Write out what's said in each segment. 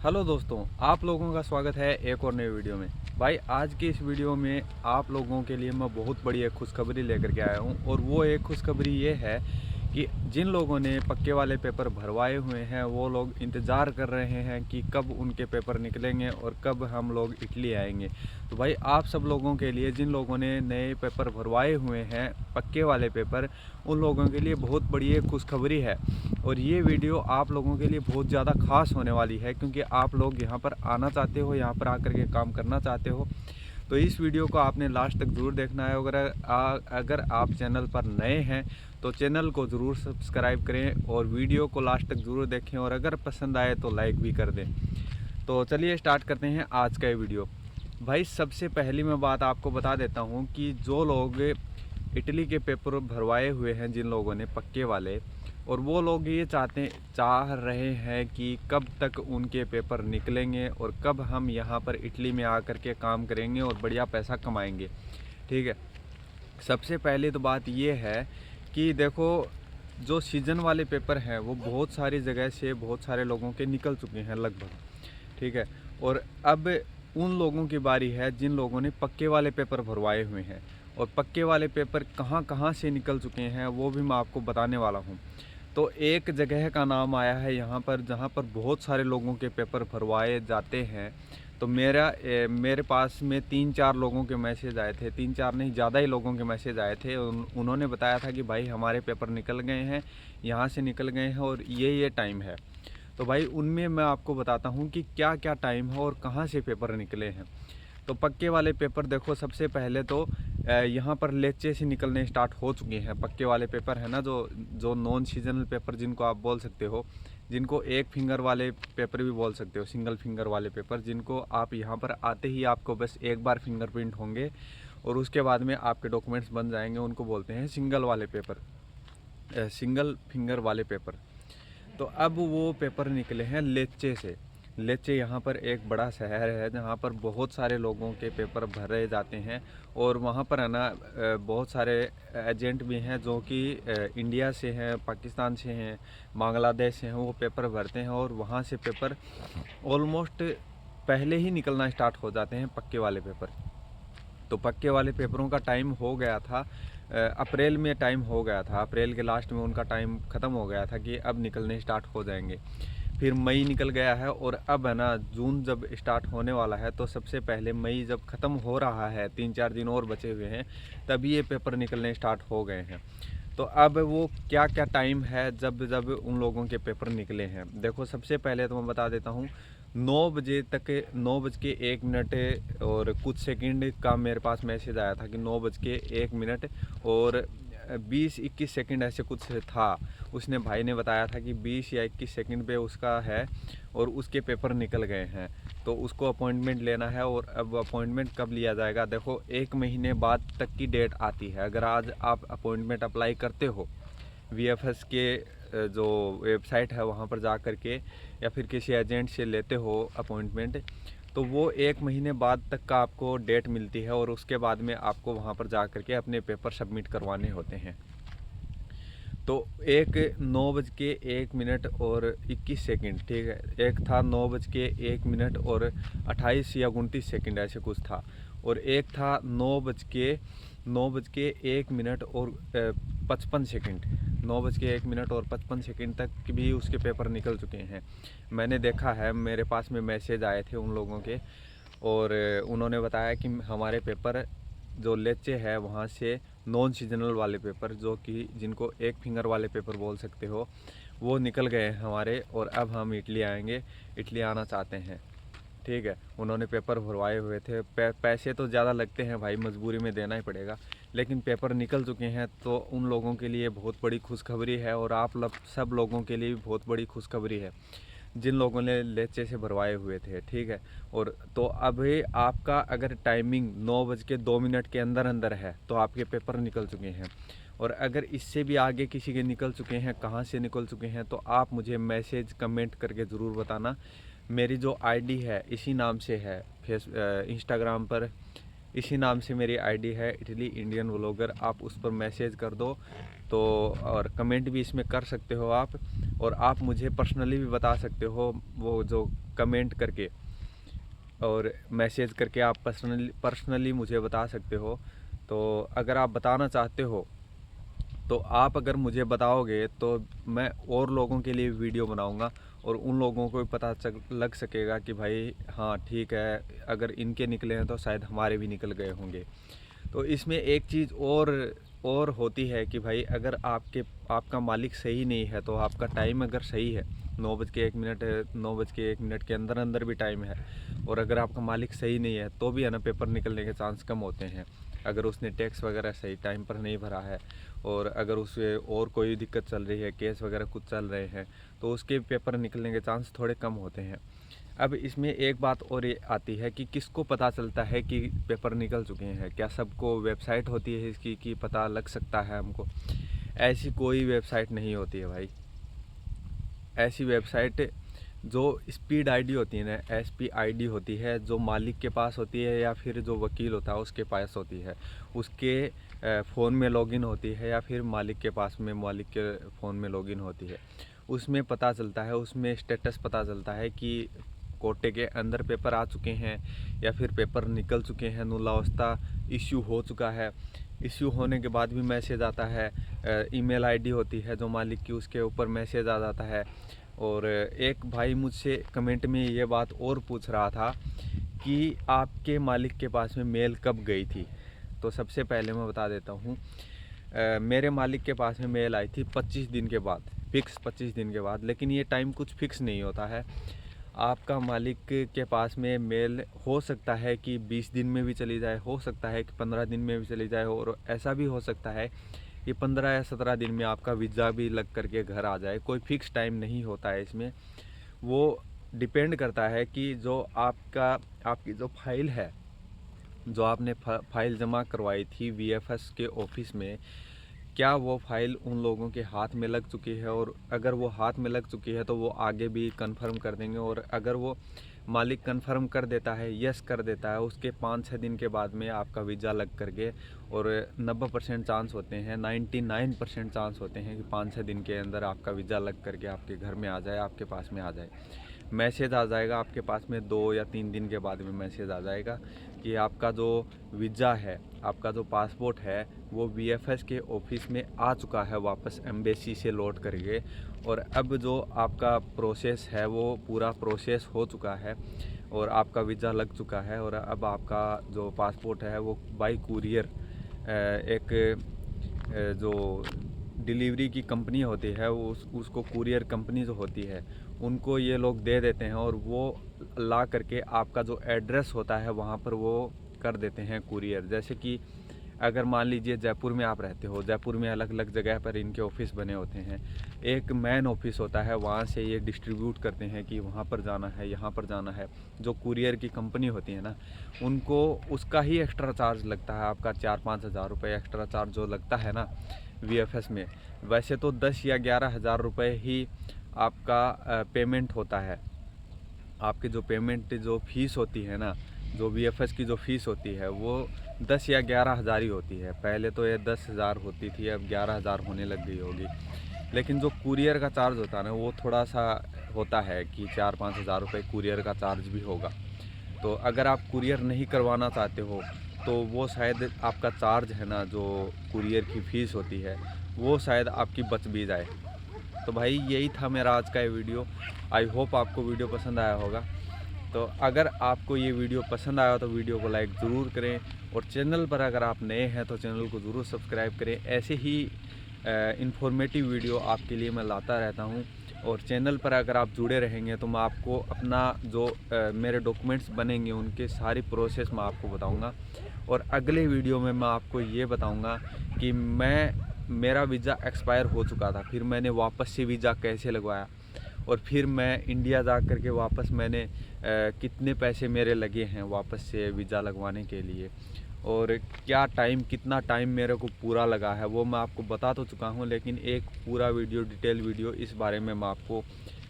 Hello दोस्तों, आप लोगों का स्वागत है एक और नई वीडियो में। भाई आज की इस वीडियो में आप लोगों के लिए मैं बहुत बड़ी एक खुशखबरी लेकर के आया हूं और वो एक खुशखबरी ये है कि जिन लोगों ने पक्के वाले पेपर भरवाए हुए हैं वो लोग इंतज़ार कर रहे हैं कि कब उनके पेपर निकलेंगे और कब हम लोग इटली आएंगे। तो भाई आप सब लोगों के लिए, जिन लोगों ने नए पेपर भरवाए हुए हैं पक्के वाले पेपर, उन लोगों के लिए बहुत बड़ी एक खुशखबरी है। और ये वीडियो आप लोगों के लिए बहुत ज़्यादा ख़ास होने वाली है क्योंकि आप लोग यहाँ पर आना चाहते हो, यहाँ पर आकर के काम करना चाहते हो। तो इस वीडियो को आपने लास्ट तक ज़रूर देखना है। अगर आप चैनल पर नए हैं तो चैनल को ज़रूर सब्सक्राइब करें और वीडियो को लास्ट तक ज़रूर देखें और अगर पसंद आए तो लाइक भी कर दें। तो चलिए स्टार्ट करते हैं आज का ये वीडियो। भाई सबसे पहली मैं बात आपको बता देता हूँ कि जो लोग इटली के पेपर भरवाए हुए हैं, जिन लोगों ने पक्के वाले, और वो लोग ये चाह रहे हैं कि कब तक उनके पेपर निकलेंगे और कब हम यहाँ पर इटली में आकर के काम करेंगे और बढ़िया पैसा कमाएंगे। ठीक है, सबसे पहले तो बात ये है कि देखो, जो सीज़न वाले पेपर हैं वो बहुत सारी जगह से बहुत सारे लोगों के निकल चुके हैं लगभग। ठीक है, और अब उन लोगों की बारी है जिन लोगों ने पक्के वाले पेपर भरवाए हुए हैं। और पक्के वाले पेपर कहाँ कहाँ से निकल चुके हैं वो भी मैं आपको बताने वाला हूँ। तो एक जगह का नाम आया है यहाँ पर जहाँ पर बहुत सारे लोगों के पेपर भरवाए जाते हैं। तो मेरे पास में 3-4 लोगों के मैसेज आए थे, 3-4 नहीं, ज़्यादा ही लोगों के मैसेज आए थे। उन्होंने बताया था कि भाई हमारे पेपर निकल गए हैं, यहाँ से निकल गए हैं और ये टाइम है। तो भाई उनमें मैं आपको बताता हूँ कि क्या क्या टाइम है और कहाँ से पेपर निकले हैं। तो पक्के वाले पेपर देखो, सबसे पहले तो यहाँ पर लेचे से निकलने स्टार्ट हो चुके हैं। पक्के वाले पेपर है ना, जो नॉन सीजनल पेपर जिनको आप बोल सकते हो, जिनको एक फिंगर वाले पेपर भी बोल सकते हो, सिंगल फिंगर वाले पेपर, जिनको आप यहाँ पर आते ही आपको बस एक बार फिंगरप्रिंट होंगे और उसके बाद में आपके डॉक्यूमेंट्स बन जाएंगे, उनको बोलते हैं सिंगल वाले पेपर, सिंगल फिंगर वाले पेपर। तो अब वो पेपर निकले हैं लेचे से। लेचे यहाँ पर एक बड़ा शहर है जहाँ पर बहुत सारे लोगों के पेपर भरे जाते हैं और वहाँ पर है ना बहुत सारे एजेंट भी हैं जो कि इंडिया से हैं, पाकिस्तान से हैं, बांग्लादेश से हैं। वो पेपर भरते हैं और वहाँ से पेपर ऑलमोस्ट पहले ही निकलना स्टार्ट हो जाते हैं पक्के वाले पेपर। तो पक्के वाले पेपरों का टाइम हो गया था, अप्रैल में टाइम हो गया था, अप्रैल के लास्ट में उनका टाइम ख़त्म हो गया था कि अब निकलने स्टार्ट हो जाएंगे। फिर मई निकल गया है और अब है ना जून जब स्टार्ट होने वाला है, तो सबसे पहले मई जब ख़त्म हो रहा है, 3-4 दिन और बचे हुए हैं, तभी ये पेपर निकलने स्टार्ट हो गए हैं। तो अब वो क्या क्या टाइम है जब जब उन लोगों के पेपर निकले हैं। देखो सबसे पहले तो मैं बता देता हूँ, 9 बजे तक, 9:01 और कुछ सेकंड का मेरे पास मैसेज आया था कि 9:01 और 20-21 सेकंड ऐसे कुछ था। उसने भाई ने बताया था कि 20 या 21 सेकंड पे उसका है और उसके पेपर निकल गए हैं। तो उसको अपॉइंटमेंट लेना है और अब अपॉइंटमेंट कब लिया जाएगा, देखो 1 महीने बाद तक की डेट आती है। अगर आज आप अपॉइंटमेंट अप्लाई करते हो वीएफएस के जो वेबसाइट है वहाँ पर जा कर के, या फिर किसी एजेंट से लेते हो अपॉइंटमेंट, तो वो 1 महीने बाद तक का आपको डेट मिलती है और उसके बाद में आपको वहाँ पर जा कर के अपने पेपर सबमिट करवाने होते हैं। तो एक 9:01 और 21 सेकंड, ठीक है, एक था 9:01 और 28 या 29 सेकंड ऐसे कुछ था, और एक था 9:01 और 55 सेकंड, 9:01 और 55 सेकंड तक भी उसके पेपर निकल चुके हैं। मैंने देखा है, मेरे पास में मैसेज आए थे उन लोगों के और उन्होंने बताया कि हमारे पेपर जो लेचे है वहाँ से नॉन सीजनल वाले पेपर, जो कि जिनको एक फिंगर वाले पेपर बोल सकते हो, वो निकल गए हैं हमारे और अब हम इटली आएंगे, इटली आना चाहते हैं। ठीक है, उन्होंने पेपर भरवाए हुए थे। पैसे तो ज़्यादा लगते हैं भाई, मजबूरी में देना ही पड़ेगा, लेकिन पेपर निकल चुके हैं तो उन लोगों के लिए बहुत बड़ी खुशखबरी है और आप सब लोगों के लिए भी बहुत बड़ी खुशखबरी है जिन लोगों ने लेचे से भरवाए हुए थे। ठीक है, और तो अभी आपका अगर टाइमिंग 9:02 के अंदर अंदर है तो आपके पेपर निकल चुके हैं। और अगर इससे भी आगे किसी के निकल चुके हैं, कहाँ से निकल चुके हैं, तो आप मुझे मैसेज कमेंट करके ज़रूर बताना। मेरी जो आईडी है इसी नाम से है, इंस्टाग्राम पर इसी नाम से मेरी आईडी है, इटली इंडियन व्लॉगर। आप उस पर मैसेज कर दो तो, और कमेंट भी इसमें कर सकते हो आप, और आप मुझे पर्सनली भी बता सकते हो, वो जो कमेंट करके और मैसेज करके आप पर्सनली मुझे बता सकते हो। तो अगर आप बताना चाहते हो तो आप अगर मुझे बताओगे तो मैं और लोगों के लिए वीडियो बनाऊंगा, और उन लोगों को भी पता लग सकेगा कि भाई हाँ ठीक है, अगर इनके निकले हैं तो शायद हमारे भी निकल गए होंगे। तो इसमें एक चीज़ और होती है कि भाई अगर आपका मालिक सही नहीं है, तो आपका टाइम अगर सही है, 9:01 है, 9:01 के अंदर अंदर भी टाइम है, और अगर आपका मालिक सही नहीं है तो भी है ना पेपर निकलने के चांस कम होते हैं। अगर उसने टैक्स वगैरह सही टाइम पर नहीं भरा है, और अगर उसे और कोई दिक्कत चल रही है, केस वगैरह कुछ चल रहे हैं, तो उसके पेपर निकलने के चांस थोड़े कम होते हैं। अब इसमें एक बात और ये आती है कि किसको पता चलता है कि पेपर निकल चुके हैं? क्या सबको वेबसाइट होती है इसकी कि पता लग सकता है हमको? ऐसी कोई वेबसाइट नहीं होती है भाई। ऐसी वेबसाइट जो स्पीड आईडी होती है ना, SPID होती है, जो मालिक के पास होती है या फिर जो वकील होता है उसके पास होती है, उसके फ़ोन में लॉगिन होती है, या फिर मालिक के पास में, मालिक के फ़ोन में लॉगिन होती है। उसमें पता चलता है, उसमें स्टेटस पता चलता है कि कोटे के अंदर पेपर आ चुके हैं या फिर पेपर निकल चुके हैं, नुलावस्था इश्यू हो चुका है। इश्यू होने के बाद भी मैसेज आता है, ईमेल आईडी होती है जो मालिक की, उसके ऊपर मैसेज आ जाता है। और एक भाई मुझसे कमेंट में ये बात और पूछ रहा था कि आपके मालिक के पास में मेल कब गई थी? तो सबसे पहले मैं बता देता हूँ, मेरे मालिक के पास में मेल आई थी 25 दिन के बाद, फिक्स 25 दिन के बाद। लेकिन ये टाइम कुछ फिक्स नहीं होता है। आपका मालिक के पास में मेल हो सकता है कि 20 दिन में भी चली जाए, हो सकता है कि 15 दिन में भी चली जाए, और ऐसा भी हो सकता है कि 15 या 17 दिन में आपका वीज़ा भी लग करके घर आ जाए। कोई फिक्स टाइम नहीं होता है इसमें। वो डिपेंड करता है कि जो आपकी जो फाइल है, जो आपने फाइल जमा करवाई थी VFS के ऑफिस में, क्या वो फाइल उन लोगों के हाथ में लग चुकी है? और अगर वो हाथ में लग चुकी है तो वो आगे भी कंफर्म कर देंगे, और अगर वो मालिक कंफर्म कर देता है, यस कर देता है, उसके 5-6 दिन के बाद में आपका वीज़ा लग करके, और 90% चांस होते हैं, 99% चांस होते हैं कि 5-6 दिन के अंदर आपका वीज़ा लग करके आपके घर में आ जाए, आपके पास में आ जाए। मैसेज आ जाएगा आपके पास में 2 या 3 दिन के बाद में मैसेज आ जाएगा कि आपका जो वीज़ा है, आपका जो पासपोर्ट है, वो VFS के ऑफिस में आ चुका है वापस एम्बेसी से लौट करके। और अब जो आपका प्रोसेस है वो पूरा प्रोसेस हो चुका है, और आपका वीज़ा लग चुका है, और अब आपका जो पासपोर्ट है वो बाई कुरियर, एक जो डिलीवरी की कंपनी होती है, वो उसको कुरियर कंपनी जो होती है उनको ये लोग दे देते हैं, और वो ला करके आपका जो एड्रेस होता है वहाँ पर वो कर देते हैं कुरियर। जैसे कि अगर मान लीजिए जयपुर में आप रहते हो, जयपुर में अलग अलग जगह पर इनके ऑफिस बने होते हैं। एक मेन ऑफिस होता है, वहाँ से ये डिस्ट्रीब्यूट करते हैं कि वहाँ पर जाना है, यहाँ पर जाना है। जो कुरियर की कंपनी होती है ना, उनको उसका ही एक्स्ट्रा चार्ज लगता है, आपका 4-5 हज़ार रुपये एक्स्ट्रा चार्ज जो लगता है ना VFS में। वैसे तो 10 या 11 हज़ार रुपये ही आपका पेमेंट होता है। आपकी जो पेमेंट जो फ़ीस होती है ना, जो VFS की जो फ़ीस होती है वो 10 या 11 हज़ार ही होती है। पहले तो ये 10 हज़ार होती थी, अब 11 हज़ार होने लग गई होगी। लेकिन जो कुरियर का चार्ज होता है ना, वो थोड़ा सा होता है कि 4-5 हज़ार रुपये कुरियर का चार्ज भी होगा। तो अगर आप कुरियर नहीं करवाना चाहते हो तो वो शायद आपका चार्ज है ना, जो कुरियर की फ़ीस होती है, वो शायद आपकी बच भी जाए। तो भाई यही था मेरा आज का ये वीडियो। आई होप आपको वीडियो पसंद आया होगा। तो अगर आपको ये वीडियो पसंद आया तो वीडियो को लाइक ज़रूर करें, और चैनल पर अगर आप नए हैं तो चैनल को ज़रूर सब्सक्राइब करें। ऐसे ही इन्फॉर्मेटिव वीडियो आपके लिए मैं लाता रहता हूँ, और चैनल पर अगर आप जुड़े रहेंगे तो मैं आपको अपना जो मेरे डॉक्यूमेंट्स बनेंगे उनके सारी प्रोसेस मैं आपको बताऊँगा। और अगले वीडियो में मैं आपको ये बताऊँगा कि मेरा वीज़ा एक्सपायर हो चुका था, फिर मैंने वापस से वीज़ा कैसे लगवाया, और फिर मैं इंडिया जा कर के वापस मैंने कितने पैसे मेरे लगे हैं वापस से वीज़ा लगवाने के लिए, और कितना टाइम मेरे को पूरा लगा है, वो मैं आपको बता तो चुका हूँ। लेकिन एक पूरा वीडियो, डिटेल वीडियो इस बारे में मैं आपको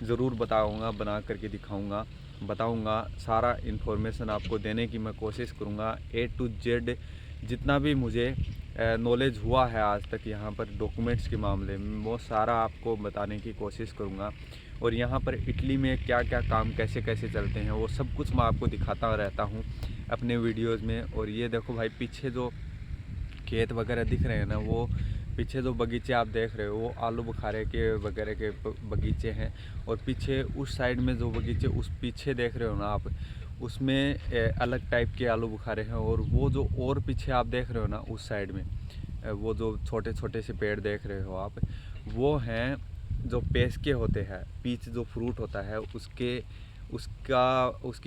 ज़रूर बताऊंगा, बना करके दिखाऊंगा, बताऊंगा। सारा इन्फॉर्मेशन आपको देने की मैं कोशिश करूंगा। A to Z जितना भी मुझे नॉलेज हुआ है आज तक यहाँ पर डॉक्यूमेंट्स के मामले में, वो सारा आपको बताने की कोशिश करूँगा। और यहाँ पर इटली में क्या क्या काम कैसे कैसे चलते हैं वो सब कुछ मैं आपको दिखाता रहता हूँ अपने वीडियोज़ में। और ये देखो भाई, पीछे जो खेत वगैरह दिख रहे हैं ना, वो पीछे जो बगीचे आप देख रहे हो वो आलू बुखारे के वगैरह के बगीचे हैं। और पीछे उस साइड में जो बगीचे उस पीछे देख रहे हो ना आप, उसमें अलग टाइप के आलू बुखारे हैं। और वो जो और पीछे आप देख रहे हो ना उस साइड में, वो जो छोटे छोटे से पेड़ देख रहे हो आप, वो हैं जो पेस्के होते हैं। पीच जो फ्रूट होता है उसकी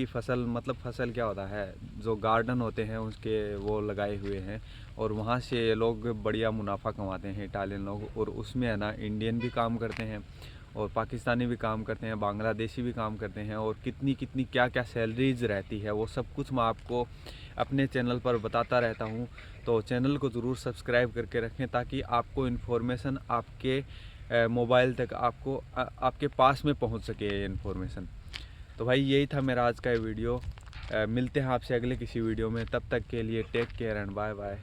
फसल, मतलब फसल क्या होता है, जो गार्डन होते हैं उसके वो लगाए हुए हैं। और वहाँ से लोग बढ़िया मुनाफा कमाते हैं इटालियन लोग। और उसमें है ना इंडियन भी काम करते हैं और पाकिस्तानी भी काम करते हैं, बांग्लादेशी भी काम करते हैं। और कितनी कितनी क्या क्या सैलरीज रहती है वो सब कुछ मैं आपको अपने चैनल पर बताता रहता हूँ। तो चैनल को ज़रूर सब्सक्राइब करके रखें ताकि आपको इन्फॉर्मेशन आपके मोबाइल तक आपके पास में पहुँच सके ये इन्फॉर्मेशन। तो भाई यही था मेरा आज का ये वीडियो। मिलते हैं आपसे अगले किसी वीडियो में, तब तक के लिए take care and bye bye.